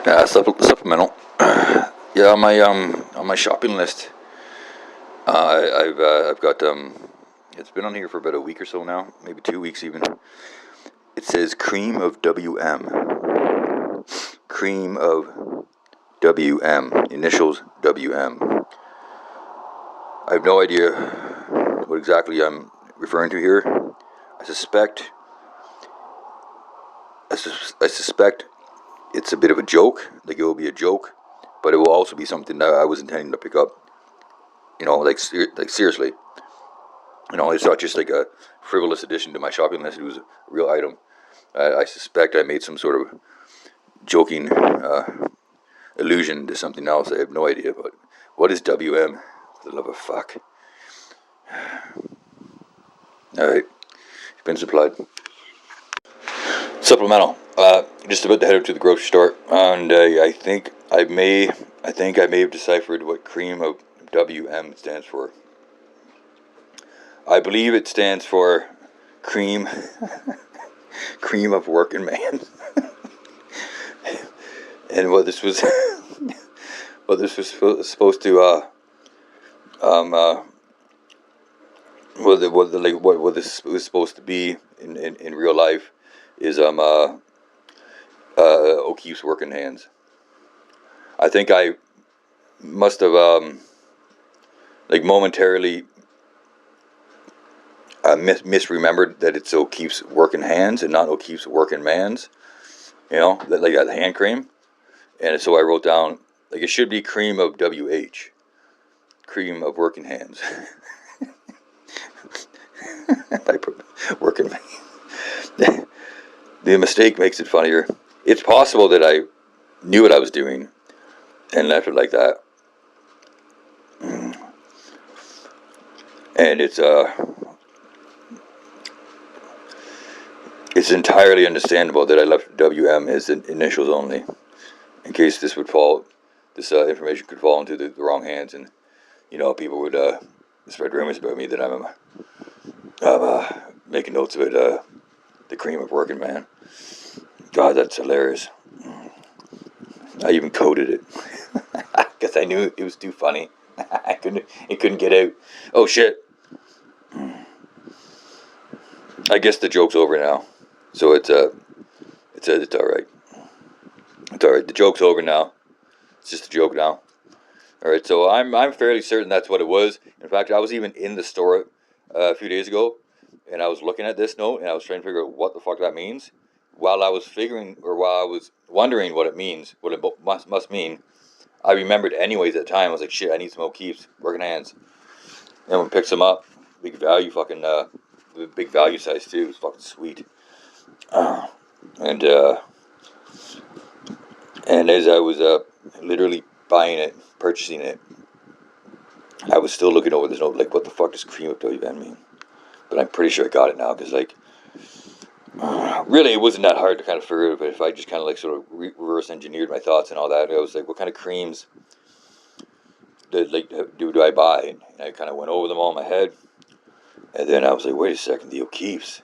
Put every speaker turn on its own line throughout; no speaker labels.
Supplemental. Yeah, on my shopping list, I've got it's been on here for about a week or so now, maybe 2 weeks even. It says cream of WM, cream of WM, initials WM. I have no idea what exactly I'm referring to here. I suspect it's a bit of a joke. Like, it will be a joke, but it will also be something that I was intending to pick up. You know, like seriously. You know, it's not just like a frivolous addition to my shopping list. It was a real item. I suspect I made some sort of joking allusion to something else. I have no idea. But what is WM? For the love of fuck. All right, it's been supplied. Supplemental. Just about to head up to the grocery store, and I think I may have deciphered what cream of WM stands for. I believe it stands for cream of working man. And what this was supposed to what this was supposed to be in real life is O'Keefe's working hands. I think I must have momentarily misremembered that it's O'Keefe's working hands and not O'Keefe's working man's. You know, like that hand cream. And so I wrote down, like, it should be cream of WH, cream of working hands. I put working man. The mistake makes it funnier. It's possible that I knew what I was doing and left it like that. And it's entirely understandable that I left WM as initials only, in case this information could fall into the wrong hands, and people would spread rumors about me that I'm making notes about the cream of working man. God, that's hilarious. I even coded it because I knew it was too funny. It couldn't get out. Oh shit! I guess the joke's over now. So it's all right. It's all right. The joke's over now. It's just a joke now. All right. So I'm fairly certain that's what it was. In fact, I was even in the store a few days ago, and I was looking at this note, and I was trying to figure out what the fuck that means. While I was wondering what it means, what it must mean, I remembered anyways at the time. I was like, shit, I need some O'Keefe's working hands. And when picks them up, big value big value size too. It's fucking sweet. And as I was literally buying it, purchasing it, I was still looking over this note, like, what the fuck does cream of WM mean? But I'm pretty sure I got it now, because really it wasn't that hard to kind of figure it out. But if I just kind of sort of reverse engineered my thoughts and all that, I was like, what kind of creams do I buy? And I kind of went over them all in my head, and then I was like, wait a second, the O'Keefe's.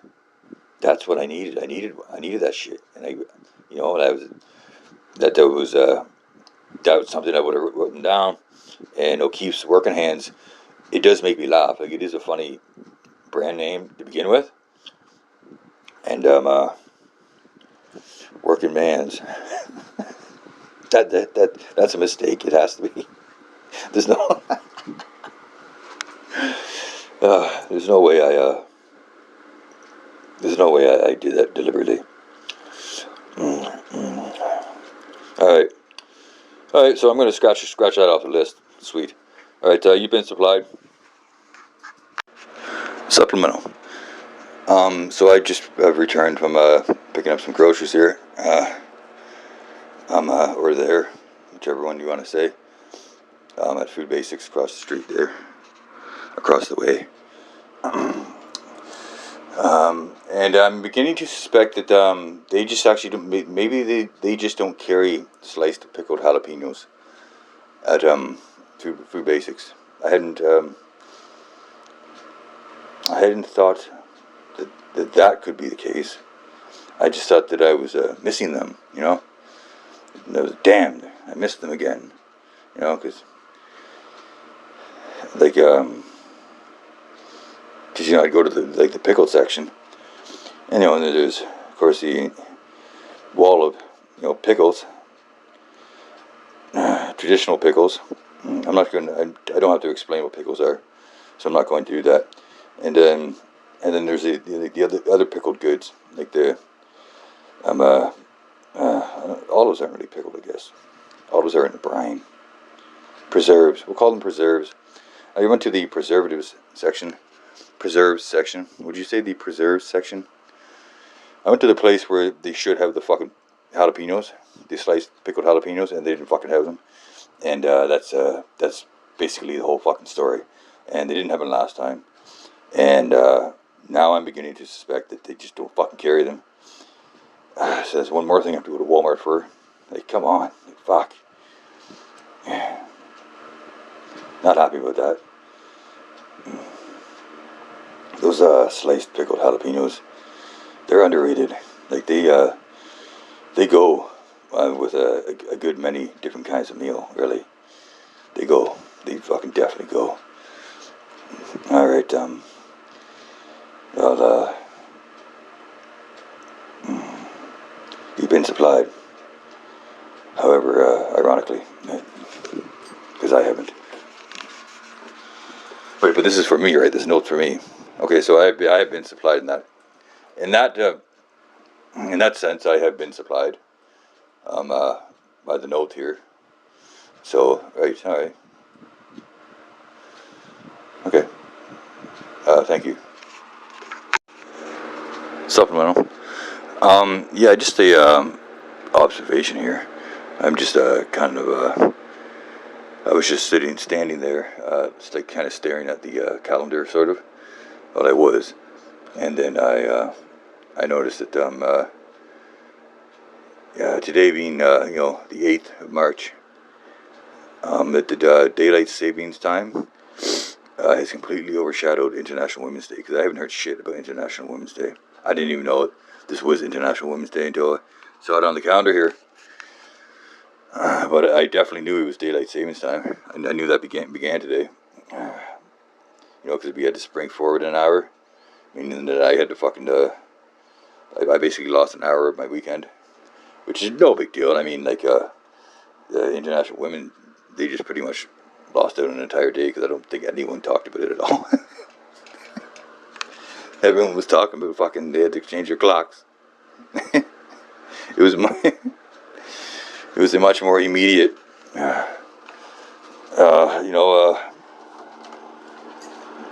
That's what I needed. I needed that shit, and that was something I would have written down. And O'Keefe's working hands, it does make me laugh. Like, it is a funny brand name to begin with, and working man's. That's a mistake. It has to be. There's no way I did that deliberately. All right. So I'm going to scratch that off the list. Sweet. All right. You've been supplied. Supplemental. So I just returned from picking up some groceries here. Or there, whichever one you want to say. At Food Basics across the street there, across the way. And I'm beginning to suspect that they just actually don't, maybe they just don't carry sliced pickled jalapenos at Food Basics. I hadn't thought that could be the case. I just thought that I was missing them, And I was damned. I missed them again. You know, because like because you know I'd go to the pickle section, and you know, and there's of course the wall of pickles, traditional pickles. I'm not going. I don't have to explain what pickles are, so I'm not going to do that. And then there's the other pickled goods like the olives aren't really pickled, I guess. Olives are in the brine. Preserves. We'll call them preserves. I went to the preserves section. Would you say the preserves section? I went to the place where they should have the fucking jalapenos, the sliced pickled jalapenos, and they didn't fucking have them. And that's basically the whole fucking story. And they didn't have them last time. And now I'm beginning to suspect that they just don't fucking carry them. So that's one more thing I have to go to Walmart for. Like, come on. Like, fuck. Not happy about that. Those sliced pickled jalapenos, they're underrated. Like, they go with a good many different kinds of meal, really. They go. They fucking definitely go. Alright, well, you've been supplied. However, ironically, because I haven't. Wait, but this is for me, right? This note's for me. Okay, so I have been supplied in that sense. I have been supplied by the note here. So right, all right, okay. Thank you. Supplemental. Yeah, just a observation here. I'm just I was just standing there, just like kind of staring at the calendar, sort of. Well, I was, and then I noticed that yeah, today being the 8th of March, that the daylight savings time has completely overshadowed International Women's Day, because I haven't heard shit about International Women's Day. I didn't even know this was International Women's Day until I saw it on the calendar here. But I definitely knew it was daylight savings time. I knew that began today. Because we had to spring forward an hour, meaning that I had to fucking I basically lost an hour of my weekend, which is no big deal. I mean, like the International Women, they just pretty much lost out an entire day, because I don't think anyone talked about it at all. Everyone was talking about fucking they had to change their clocks. It was it was a much more immediate,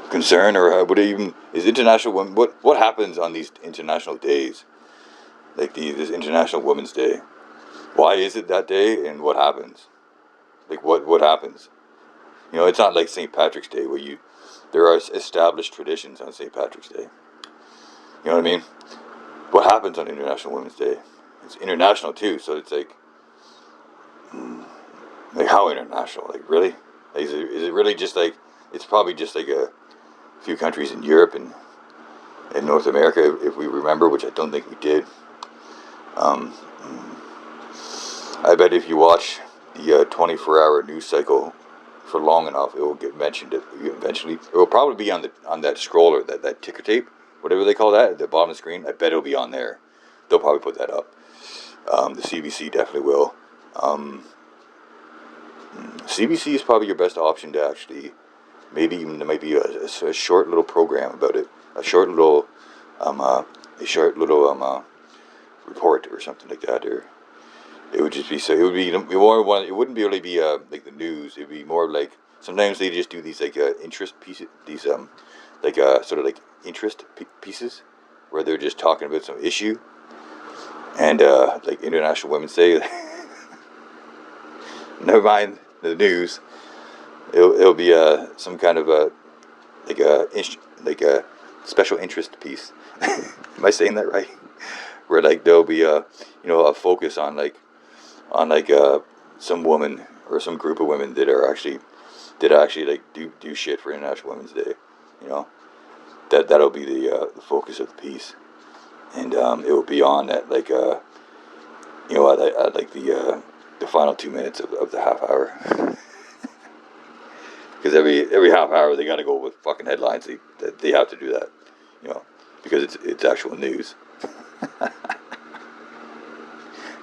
concern, or would it even is International Women? What happens on these international days, like this International Women's Day? Why is it that day, and what happens? Like what happens? It's not like St. Patrick's Day where there are established traditions on St. Patrick's Day. You know what I mean? What happens on International Women's Day? It's international too, so it's like how international? Like, really? Like, is it really just like, it's probably just like a few countries in Europe and North America, if we remember, which I don't think we did. I bet if you watch the 24-hour news cycle for long enough, it will get mentioned eventually. It will probably be on that scroller, that ticker tape, whatever they call that, at the bottom of the screen. I bet it'll be on there. They'll probably put that up. The CBC definitely will. CBC is probably your best option to actually, maybe even there might be a short little program about it, a short little report or something like that. Or it would just be so. It would be more one. It wouldn't really be like the news. It'd be more like, sometimes they just do these like interest pieces. These sort of like interest pieces where they're just talking about some issue. And like International Women's Day. Never mind the news. It'll be some kind of a special interest piece. Am I saying that right? Where like there'll be a focus on some woman or some group of women that actually like do shit for International Women's Day. That'll be the focus of the piece, and it will be on at like You know what? I like the final 2 minutes of the half hour. Because every half hour they got to go with fucking headlines. They have to do that, you know, because it's actual news.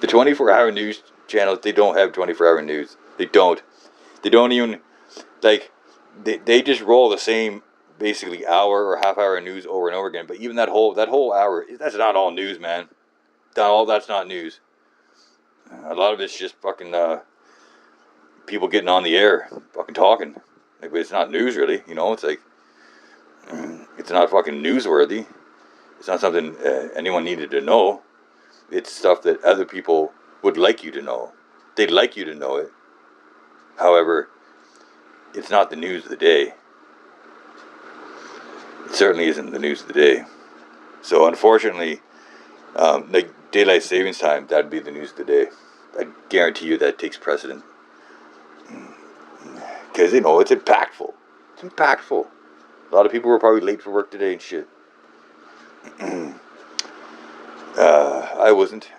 The 24-hour news channels, they don't have 24-hour news. They don't. They don't even, like, they just roll the same basically hour or half hour news over and over again. But even that whole hour, that's not all news, man. That's not news. A lot of it's just fucking people getting on the air, fucking talking. Like, it's not news really, you know. It's like it's not fucking newsworthy. It's not something anyone needed to know. It's stuff that other people would like you to know. They'd like you to know it. However, it's not the news of the day. It certainly isn't the news of the day. So unfortunately, like daylight savings time, that'd be the news of the day. I guarantee you that takes precedent. Because, you know, it's impactful. It's impactful. A lot of people were probably late for work today and shit. I wasn't.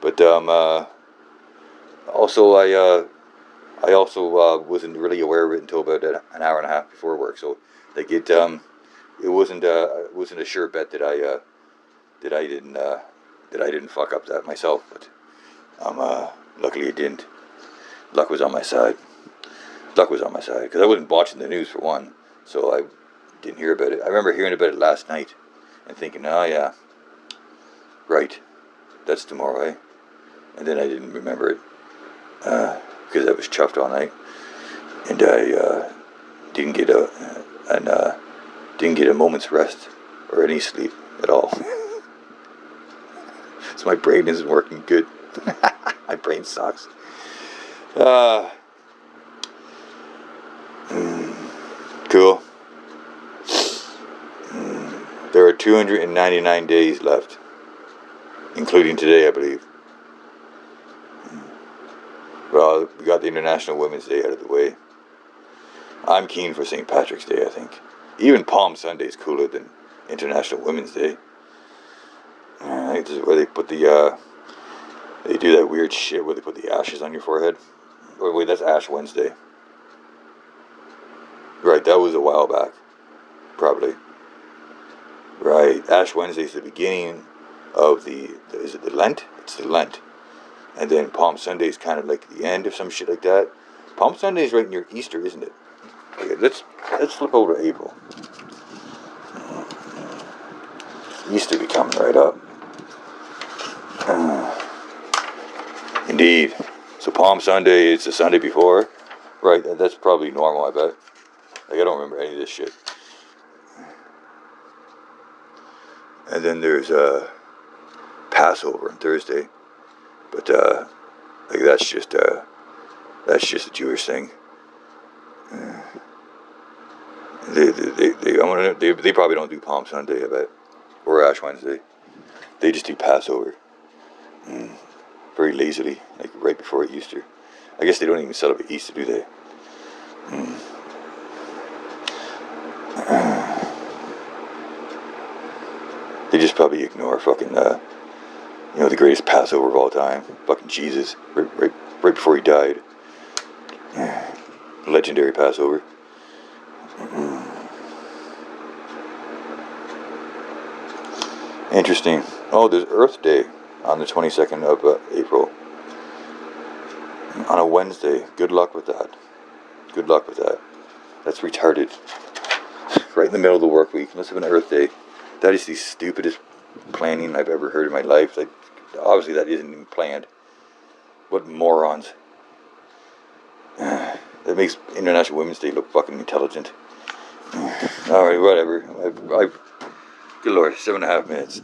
But also I also wasn't really aware of it until about an hour and a half before work. So like it wasn't a sure bet that I didn't fuck up that myself. But luckily it didn't. Luck was on my side. Luck was on my side because I wasn't watching the news for one, so I didn't hear about it. I remember hearing about it last night and thinking, oh yeah, right, that's tomorrow, eh? And then I didn't remember it because I was chuffed all night, and I didn't get a moment's rest or any sleep at all. So my brain isn't working good. My brain sucks. Cool. There are 299 days left, including today, I believe. Well, we got the International Women's Day out of the way. I'm keen for St. Patrick's Day, I think. Even Palm Sunday is cooler than International Women's Day. I think this is where they put they do that weird shit where they put the ashes on your forehead. Oh, wait, that's Ash Wednesday. Right, that was a while back. Probably. Right, Ash Wednesday is the beginning of is it the Lent? It's the Lent. And then Palm Sunday is kind of like the end of some shit like that. Palm Sunday is right near Easter, isn't it? Okay, let's flip over to April. Easter be coming right up. Indeed. So Palm Sunday, it's the Sunday before. Right, that's probably normal, I bet. Like, I don't remember any of this shit. And then there's Passover on Thursday. But like that's just a Jewish thing. They probably don't do Palm Sunday, I bet, or Ash Wednesday. They just do Passover, very lazily, like right before Easter. I guess they don't even celebrate Easter, do they? They just probably ignore fucking the greatest Passover of all time, fucking Jesus, right before he died. Legendary Passover. Interesting. Oh, there's Earth Day on the 22nd of April. On a Wednesday. Good luck with that. Good luck with that. That's retarded. Right in the middle of the work week. Let's have an Earth Day. That is the stupidest planning I've ever heard in my life. Like, obviously that isn't even planned. What morons. That makes International Women's Day look fucking intelligent. Alright, whatever. Good Lord, 7.5 minutes.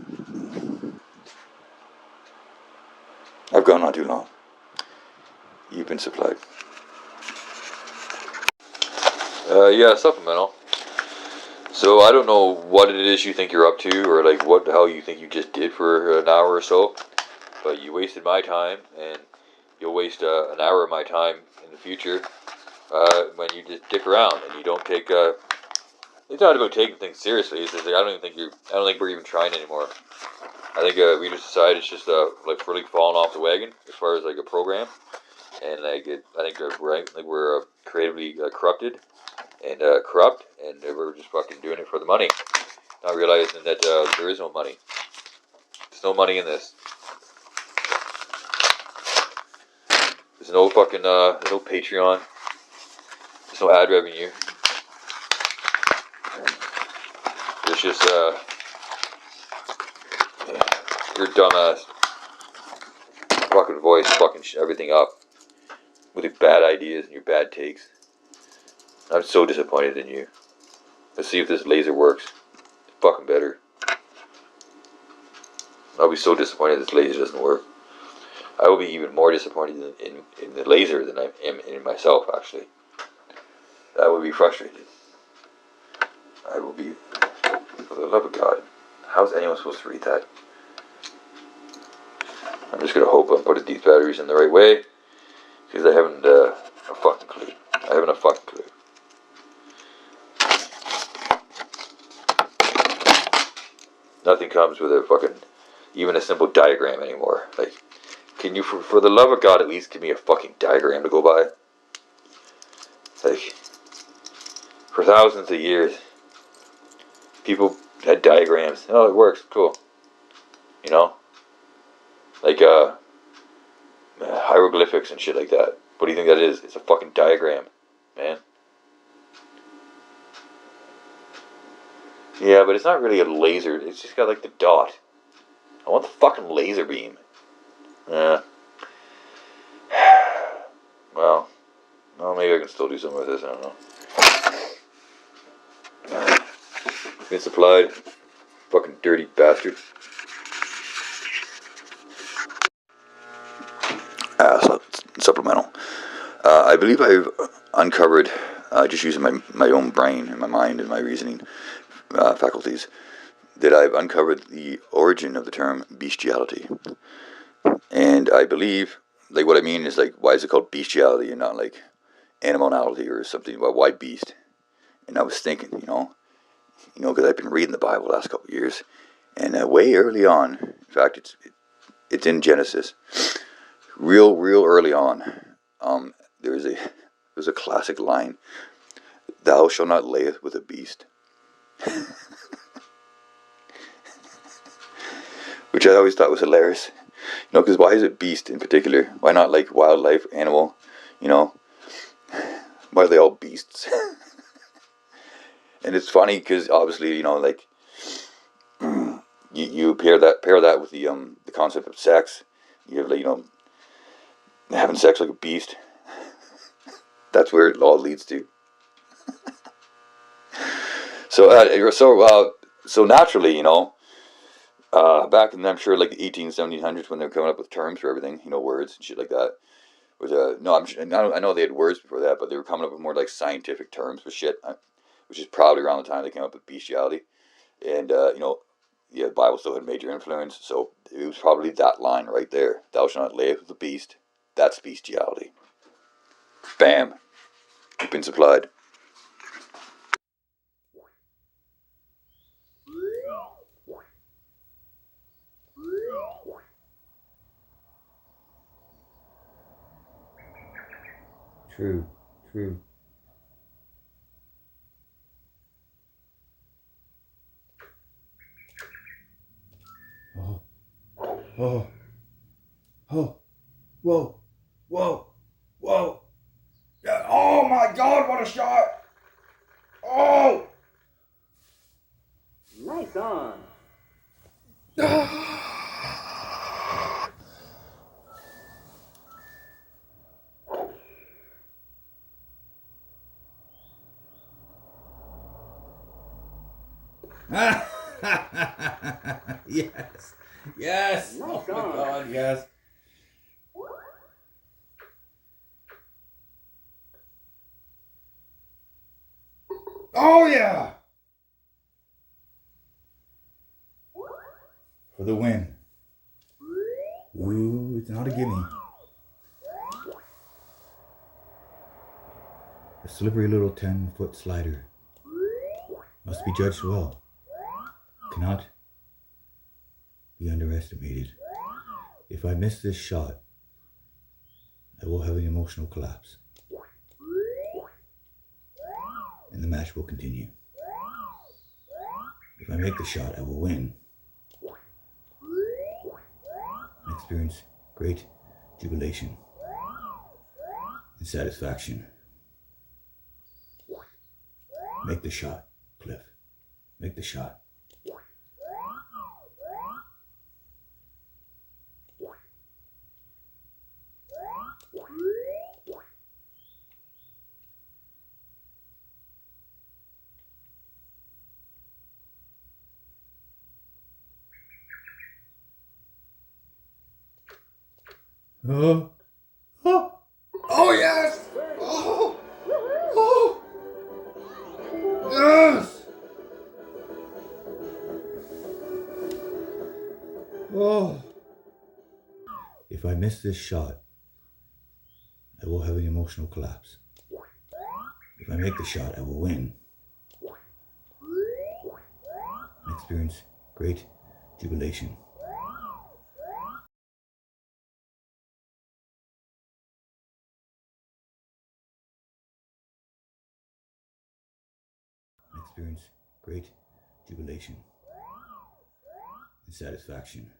I've gone on too long. You've been supplied. Yeah, supplemental. So I don't know what it is you think you're up to, or like what the hell you think you just did for an hour or so, but you wasted my time, and you'll waste an hour of my time in the future when you just dick around and you don't take. It's not about taking things seriously. It's just like, I don't think we're even trying anymore. I think we just decided it's just like really falling off the wagon as far as like a program, and like I think right, like we're creatively corrupted and corrupt, and we're just fucking doing it for the money, not realizing that there is no money. There's no money in this. There's no fucking there's no Patreon. There's no ad revenue. There's just your dumbass fucking voice fucking everything up with your bad ideas and your bad takes. I'm so disappointed in you. Let's see if this laser works. It's fucking better. I'll be so disappointed this laser doesn't work. I will be even more disappointed in the laser than I am in myself, actually. I will be frustrated. I will be, for the love of God, how's anyone supposed to read that? I'm just going to hope I put these batteries in the right way, because I haven't a fucking clue. I haven't a fucking clue. Nothing comes with a fucking, even a simple diagram anymore. Like, can you, for the love of God, at least give me a fucking diagram to go by? Like, for thousands of years, people had diagrams. Oh, it works, cool. You know? Like, hieroglyphics and shit like that. What do you think that is? It's a fucking diagram, man. Yeah, but it's not really a laser. It's just got like the dot. I want the fucking laser beam. Yeah. Well, maybe I can still do something with this. I don't know. It's applied. Fucking dirty bastard. Supplemental. I believe I've uncovered, just using my own brain and my mind and my reasoning faculties, that I've uncovered the origin of the term bestiality. And I believe, like, what I mean is, like, why is it called bestiality and not like animality or something? Why beast? And I was thinking, because I've been reading the Bible the last couple of years, and way early on, in fact, it's in Genesis, real early on, there's a classic line: "Thou shalt not lay with a beast," which I always thought was hilarious. Because why is it beast in particular? Why not like wildlife, animal? Why are they all beasts? And it's funny because obviously, like you pair that with the concept of sex. You have, like, having sex like a beast. That's where it all leads to. So naturally, back in, I'm sure, like the 1700s, when they were coming up with terms for everything, words and shit like that. I know they had words before that, but they were coming up with more like scientific terms for shit, which is probably around the time they came up with bestiality. And the Bible still had major influence, so it was probably that line right there: "Thou shalt not lay with the beast." That's bestiality. Bam. Been supplied. True. Oh. Oh. Oh. Whoa. Yeah. Oh my God, what a shot! Oh!
Nice on.
Yes. Yes.
Nice
Oh my
on.
God, yes. Oh yeah. For the win. Ooh, it's not a gimme. A slippery little 10-foot slider. Must be judged well. Cannot be underestimated. If I miss this shot, I will have an emotional collapse. And the match will continue. If I make the shot, I will win. And experience great jubilation and satisfaction. Make the shot, Cliff. Make the shot. Oh, oh, oh yes! Oh, oh, yes! Oh. If I miss this shot, I will have an emotional collapse. If I make the shot, I will win. And experience great jubilation. And experience great jubilation and satisfaction.